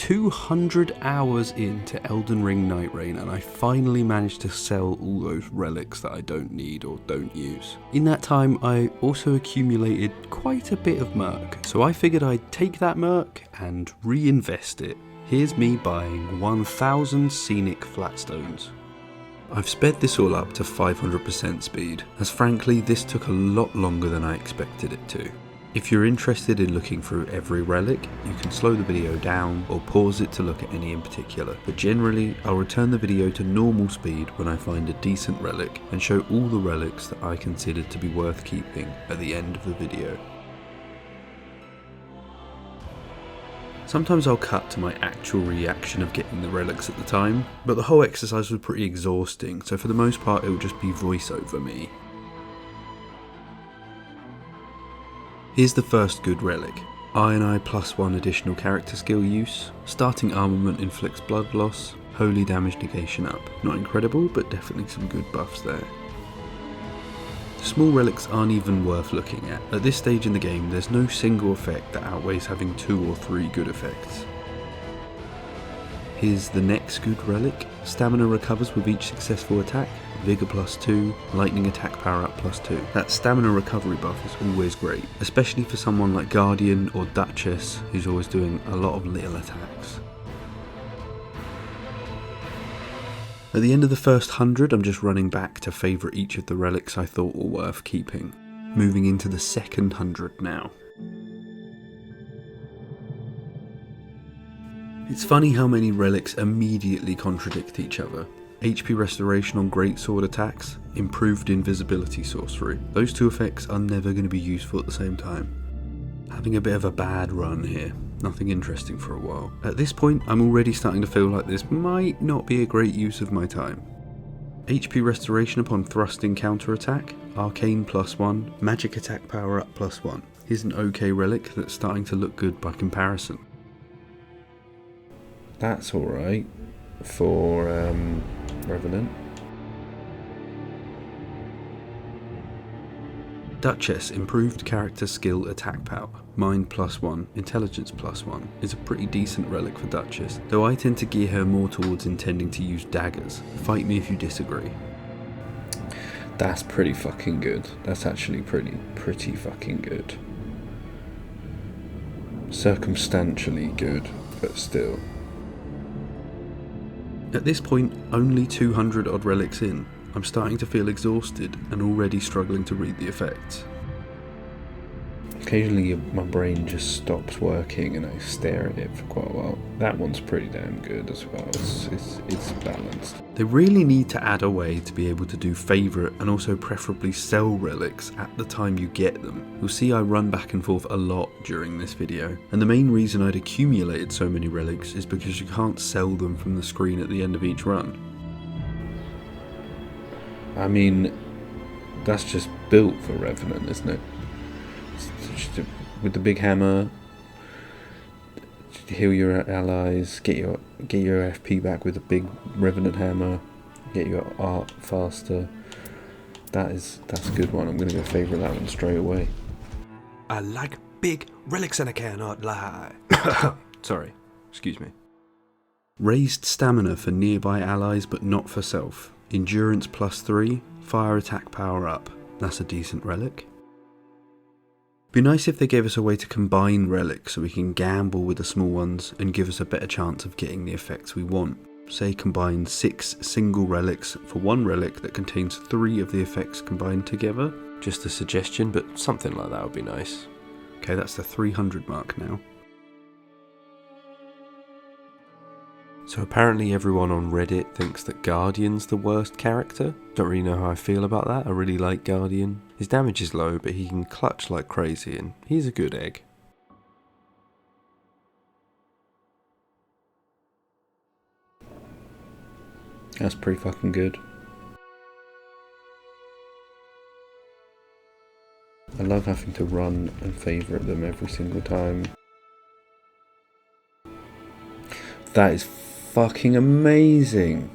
200 hours into Elden Ring Nightreign and I finally managed to sell all those relics that I don't need or don't use. In that time I also accumulated quite a bit of murk, so I figured I'd take that murk and reinvest it. Here's me buying 1000 scenic flatstones. I've sped this all up to 500% speed, as frankly this took a lot longer than I expected it to. If you're interested in looking through every relic, you can slow the video down or pause it to look at any in particular, but generally I'll return the video to normal speed when I find a decent relic and show all the relics that I consider to be worth keeping at the end of the video. Sometimes I'll cut to my actual reaction of getting the relics at the time, but the whole exercise was pretty exhausting, so for the most part it will just be voiceover me. Here's the first good relic. I +1 additional character skill use, starting armament inflicts blood loss, holy damage negation up. Not incredible, but definitely some good buffs there. The small relics aren't even worth looking at. At this stage in the game, there's no single effect that outweighs having 2 or 3 good effects. Here's the next good relic. Stamina recovers with each successful attack, Vigor +2, lightning attack power up +2. That stamina recovery buff is always great, especially for someone like Guardian or Duchess who's always doing a lot of little attacks. At the end of the first 100 I'm just running back to favourite each of the relics I thought were worth keeping. Moving into the second 100 now. It's funny how many relics immediately contradict each other. HP restoration on greatsword attacks, improved invisibility sorcery. Those 2 effects are never going to be useful at the same time. Having a bit of a bad run here, nothing interesting for a while. At this point I'm already starting to feel like this might not be a great use of my time. HP restoration upon thrusting counter attack, arcane +1, magic attack power up +1. Here's an okay relic that's starting to look good by comparison. That's alright for Revenant. Duchess, improved character skill attack power, mind +1, intelligence +1, is a pretty decent relic for Duchess, though I tend to gear her more towards intending to use daggers. Fight me if you disagree. That's pretty fucking good. That's actually pretty fucking good. Circumstantially good, but still. At this point, only 200 odd relics in, I'm starting to feel exhausted and already struggling to read the effects. Occasionally my brain just stops working and I stare at it for quite a while. That one's pretty damn good as well, it's balanced. They really need to add a way to be able to do favourite and also preferably sell relics at the time you get them. You'll see I run back and forth a lot during this video, and the main reason I'd accumulated so many relics is because you can't sell them from the screen at the end of each run. I mean, that's just built for Revenant, isn't it? With the big hammer, heal your allies, get your FP back with a big Revenant hammer, get your art faster. That's a good one. I'm going to go favourite that one straight away. I like big relics and I cannot lie. Sorry, excuse me. Raised stamina for nearby allies but not for self. Endurance +3, fire attack power up. That's a decent relic. Be nice if they gave us a way to combine relics so we can gamble with the small ones and give us a better chance of getting the effects we want. Say combine 6 single relics for 1 relic that contains 3 of the effects combined together. Just a suggestion, but something like that would be nice. Okay, that's the 300 mark now. So apparently everyone on Reddit thinks that Guardian's the worst character. Don't really know how I feel about that. I really like Guardian. His damage is low, but he can clutch like crazy and he's a good egg. That's pretty fucking good. I love having to run and favourite them every single time. That is fucking amazing.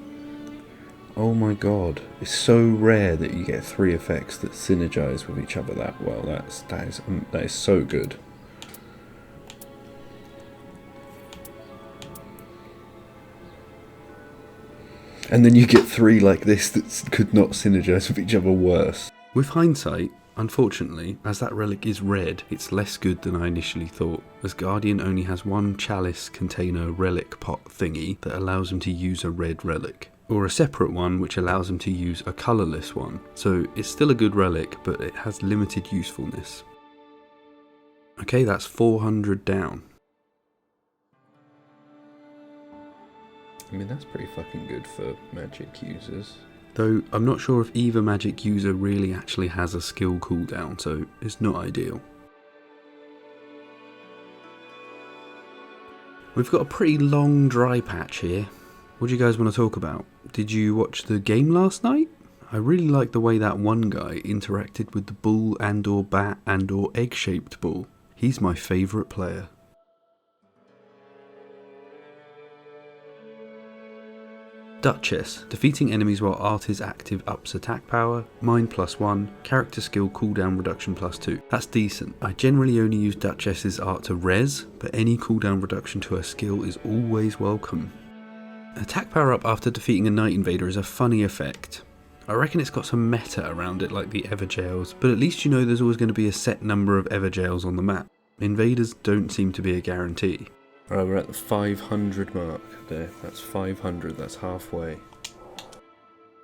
Oh my god, it's so rare that you get 3 effects that synergize with each other that well. That is so good. And then you get 3 like this that could not synergize with each other worse. With hindsight, unfortunately, as that relic is red, it's less good than I initially thought, as Guardian only has 1 chalice container relic pot thingy that allows him to use a red relic, or a separate one which allows him to use a colourless one, so it's still a good relic, but it has limited usefulness. Okay, that's 400 down. I mean, that's pretty fucking good for magic users. Though I'm not sure if either magic user really actually has a skill cooldown, so it's not ideal. We've got a pretty long dry patch here. What do you guys want to talk about? Did you watch the game last night? I really like the way that one guy interacted with the bull and or bat and or egg-shaped bull. He's my favourite player. Duchess. Defeating enemies while art is active ups attack power, mind +1, character skill cooldown reduction +2. That's decent. I generally only use Duchess's art to res, but any cooldown reduction to her skill is always welcome. Attack power up after defeating a Night Invader is a funny effect. I reckon it's got some meta around it like the Everjails, but at least you know there's always going to be a set number of Everjails on the map. Invaders don't seem to be a guarantee. Alright, we're at the 500 mark there. That's 500, that's halfway.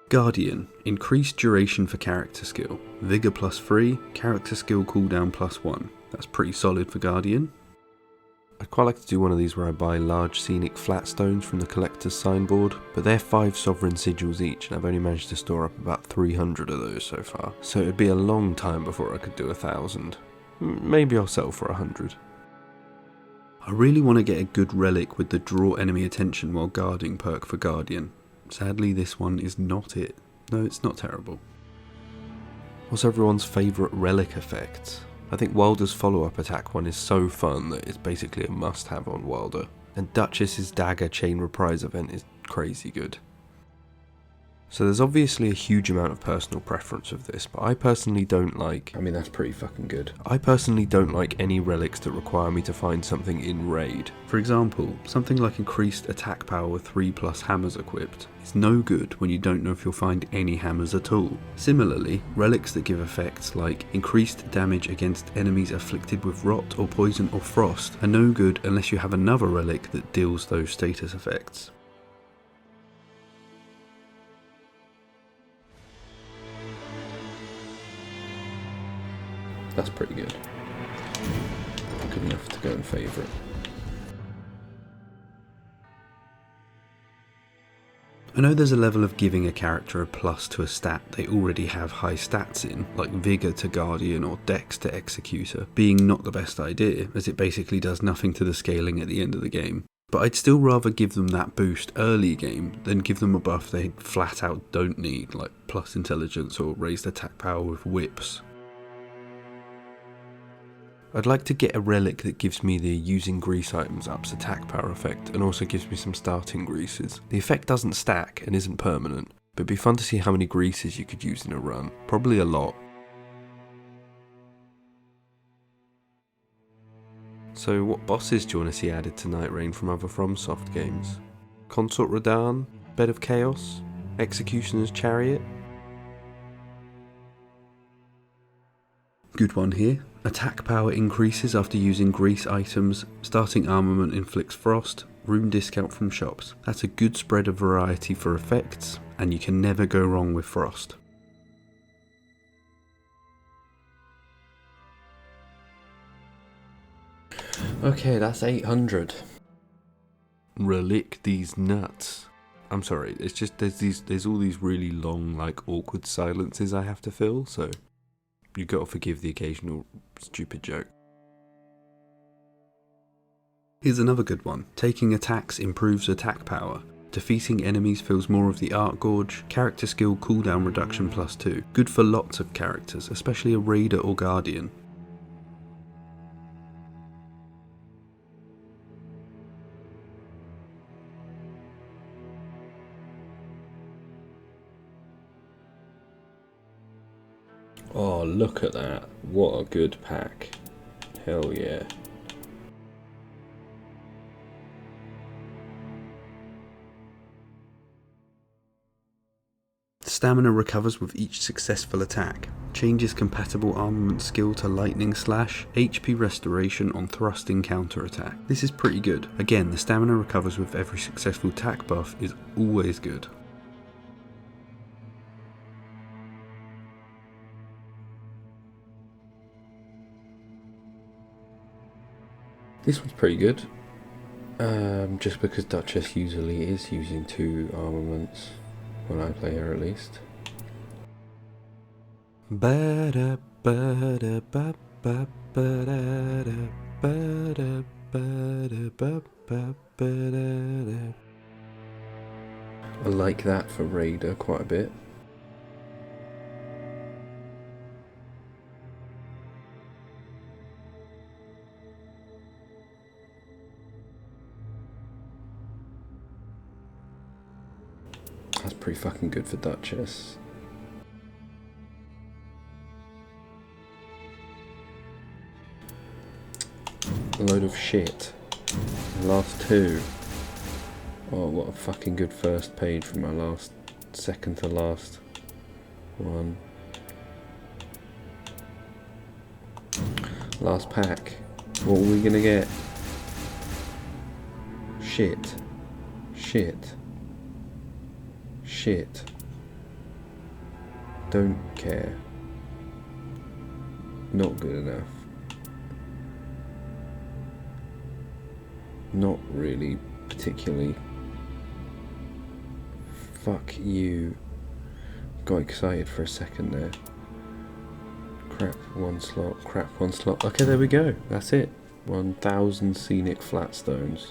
Guardian. Increased duration for character skill. Vigor +3, character skill cooldown +1. That's pretty solid for Guardian. I'd quite like to do one of these where I buy large scenic flatstones from the collector's signboard, but they're 5 sovereign sigils each, and I've only managed to store up about 300 of those so far. So it'd be a long time before I could do 1,000. Maybe I'll settle for 100. I really want to get a good relic with the draw enemy attention while guarding perk for Guardian. Sadly, this one is not it. No, it's not terrible. What's everyone's favourite relic effect? I think Wilder's follow-up attack one is so fun that it's basically a must-have on Wilder. And Duchess's dagger chain reprise event is crazy good. So there's obviously a huge amount of personal preference with this, but I personally don't like... I mean, that's pretty fucking good. I personally don't like any relics that require me to find something in raid. For example, something like increased attack power with 3+ hammers equipped is no good when you don't know if you'll find any hammers at all. Similarly, relics that give effects like increased damage against enemies afflicted with rot or poison or frost are no good unless you have another relic that deals those status effects. That's pretty good. Good enough to go in favourite. I know there's a level of giving a character a plus to a stat they already have high stats in, like Vigour to Guardian or Dex to Executor, being not the best idea, as it basically does nothing to the scaling at the end of the game. But I'd still rather give them that boost early game than give them a buff they flat out don't need, like plus intelligence or raised attack power with whips. I'd like to get a relic that gives me the using grease items ups attack power effect and also gives me some starting greases. The effect doesn't stack and isn't permanent, but it'd be fun to see how many greases you could use in a run. Probably a lot. So what bosses do you want to see added to Nightreign from other FromSoft games? Consort Radahn? Bed of Chaos? Executioner's Chariot? Good one here. Attack power increases after using grease items, starting armament inflicts frost, room discount from shops. That's a good spread of variety for effects, and you can never go wrong with frost. Okay, that's 800. Relic these nuts. I'm sorry, it's just there's all these really long, like awkward silences I have to fill, so you gotta forgive the occasional stupid joke. Here's another good one. Taking attacks improves attack power. Defeating enemies fills more of the art gorge. Character skill cooldown reduction +2. Good for lots of characters, especially a raider or guardian. Oh, look at that. What a good pack. Hell yeah. Stamina recovers with each successful attack. Changes compatible armament skill to lightning slash. HP restoration on thrusting counter attack. This is pretty good. Again, the stamina recovers with every successful attack buff is always good. This one's pretty good. Just because Duchess usually is using 2 armaments when I play her at least. I like that for Raider quite a bit. That's pretty fucking good for Duchess. A load of shit. The last 2. Oh, what a fucking good first page from my last, second to last one. Last pack. What are we gonna get? Shit. Shit. Shit. Don't care. Not good enough. Not really particularly. Fuck you. Got excited for a second there. Crap, 1 slot, crap, 1 slot. Okay, there we go. That's it. 1000 scenic flatstones.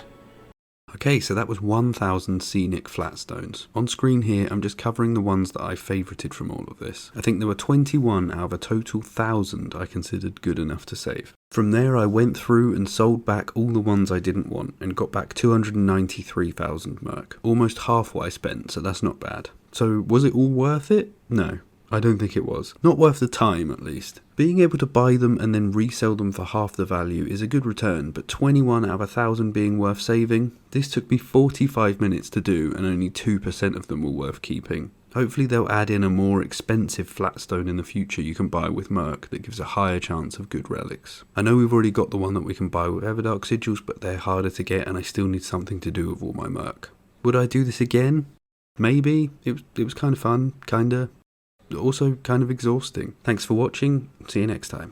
Okay, so that was 1000 scenic flatstones. On screen here, I'm just covering the ones that I favourited from all of this. I think there were 21 out of a total 1000 I considered good enough to save. From there, I went through and sold back all the ones I didn't want and got back 293,000 murk. Almost half what I spent, so that's not bad. So was it all worth it? No. I don't think it was. Not worth the time, at least. Being able to buy them and then resell them for half the value is a good return, but 21 out of 1000 being worth saving? This took me 45 minutes to do and only 2% of them were worth keeping. Hopefully they'll add in a more expensive flatstone in the future you can buy with murk that gives a higher chance of good relics. I know we've already got the one that we can buy with Everdark sigils, but they're harder to get and I still need something to do with all my murk. Would I do this again? Maybe. It was kind of fun, kinda. Also kind of exhausting. Thanks for watching. See you next time.